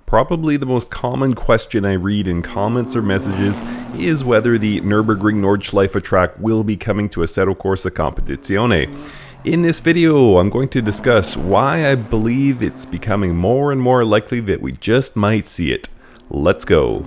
Probably the most common question I read in comments or messages is whether the Nurburgring Nordschleife track will be coming to Assetto Corsa Competizione. In this video, I'm going to discuss why I believe it's becoming more and more likely that we just might see it. Let's go.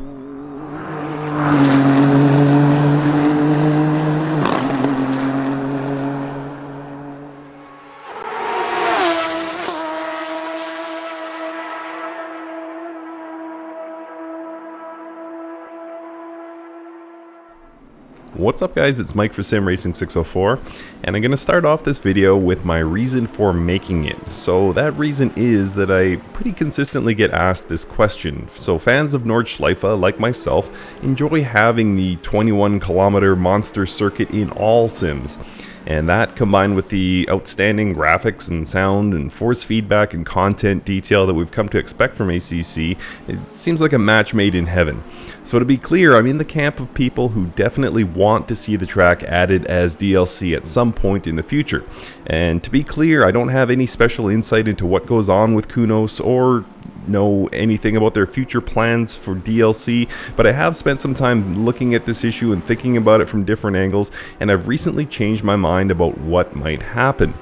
What's up guys, it's Mike for SimRacing604 and I'm going to start off this video with my reason for making it. So that reason is that I pretty consistently get asked this question. So fans of Nordschleife, like myself, enjoy having the 21-kilometer monster circuit in all sims. And that, combined with the outstanding graphics and sound and force feedback and content detail that we've come to expect from ACC, it seems like a match made in heaven. So to be clear, I'm in the camp of people who definitely want to see the track added as DLC at some point in the future. And to be clear, I don't have any special insight into what goes on with Kunos or know anything about their future plans for DLC, but I have spent some time looking at this issue and thinking about it from different angles, and I've recently changed my mind about what might happen.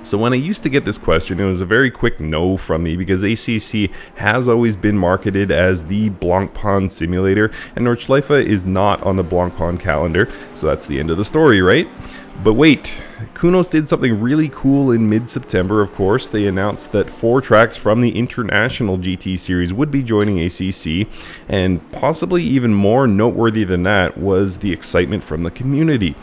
So when I used to get this question, it was a very quick no from me because ACC has always been marketed as the Blancpain simulator, and Nordschleife is not on the Blancpain calendar, so that's the end of the story, right? But wait, Kunos did something really cool in mid-September, of course. They announced that 4 tracks from the International GT Series would be joining ACC, and possibly even more noteworthy than that was the excitement from the community.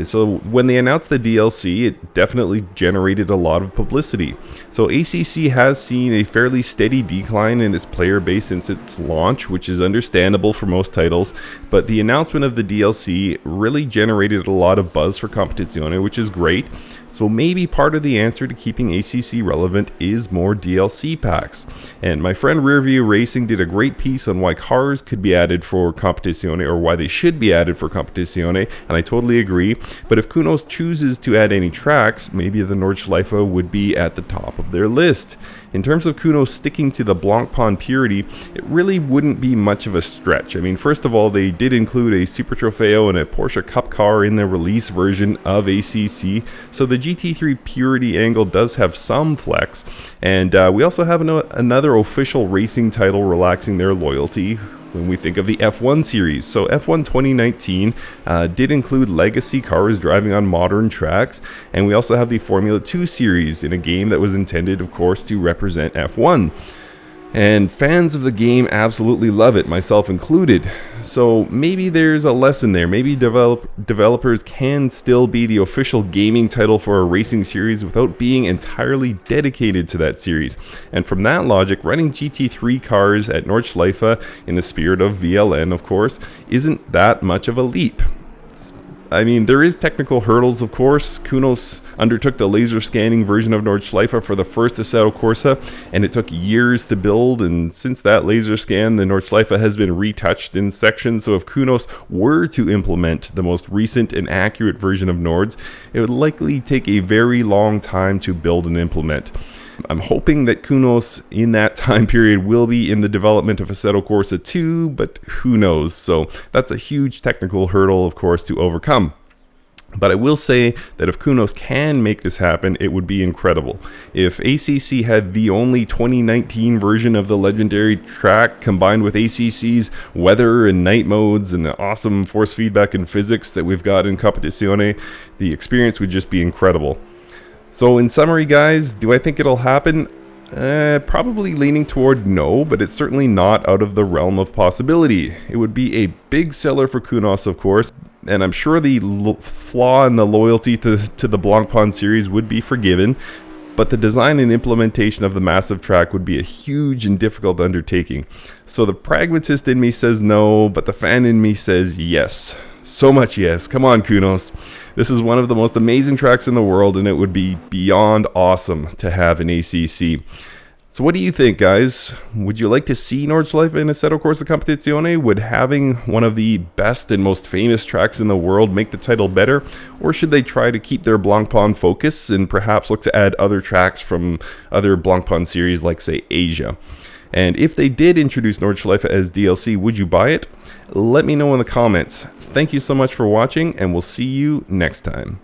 So when they announced the DLC, it definitely generated a lot of publicity. So ACC has seen a fairly steady decline in its player base since its launch, which is understandable for most titles, but the announcement of the DLC really generated a lot of buzz for Competizione, which is great. So maybe part of the answer to keeping ACC relevant is more DLC packs. And my friend Rearview Racing did a great piece on why cars could be added for Competizione, or why they should be added for Competizione, and I totally agree. But if Kunos chooses to add any tracks, maybe the Nordschleife would be at the top of their list. In terms of Kunos sticking to the Blancpain purity, it really wouldn't be much of a stretch. I mean, first of all, they did include a Super Trofeo and a Porsche Cup car in the release version of ACC, so the GT3 purity angle does have some flex, and we also have another official racing title relaxing their loyalty when we think of the F1 series. So F1 2019 did include legacy cars driving on modern tracks, and we also have the Formula 2 series in a game that was intended, of course, to represent F1. And fans of the game absolutely love it, myself included. So maybe there's a lesson there. Maybe developers can still be the official gaming title for a racing series without being entirely dedicated to that series. And from that logic, running GT3 cars at Nordschleife, in the spirit of VLN of course, isn't that much of a leap. I mean, there is technical hurdles, of course. Kunos undertook the laser scanning version of Nordschleife for the first Assetto Corsa, and it took years to build, and since that laser scan, the Nordschleife has been retouched in sections, so if Kunos were to implement the most recent and accurate version of Nords, it would likely take a very long time to build and implement. I'm hoping that Kunos in that time period will be in the development of Assetto Corsa 2, but who knows? So that's a huge technical hurdle, of course, to overcome. But I will say that if Kunos can make this happen, it would be incredible. If ACC had the only 2019 version of the legendary track combined with ACC's weather and night modes and the awesome force feedback and physics that we've got in Competizione, the experience would just be incredible. So in summary guys, do I think it'll happen? Probably leaning toward no, but it's certainly not out of the realm of possibility. It would be a big seller for Kunos, of course, and I'm sure the flaw in the loyalty to the Blancpain series would be forgiven, but the design and implementation of the massive track would be a huge and difficult undertaking. So the pragmatist in me says no, but the fan in me says yes. So much yes. Come on, Kunos. This is one of the most amazing tracks in the world, and it would be beyond awesome to have in ACC. So what do you think, guys? Would you like to see Nordschleife in Assetto Corsa Competizione? Would having one of the best and most famous tracks in the world make the title better? Or should they try to keep their Blancpain focus and perhaps look to add other tracks from other Blancpain series like, say, Asia? And if they did introduce Nordschleife as DLC, would you buy it? Let me know in the comments. Thank you so much for watching, and we'll see you next time.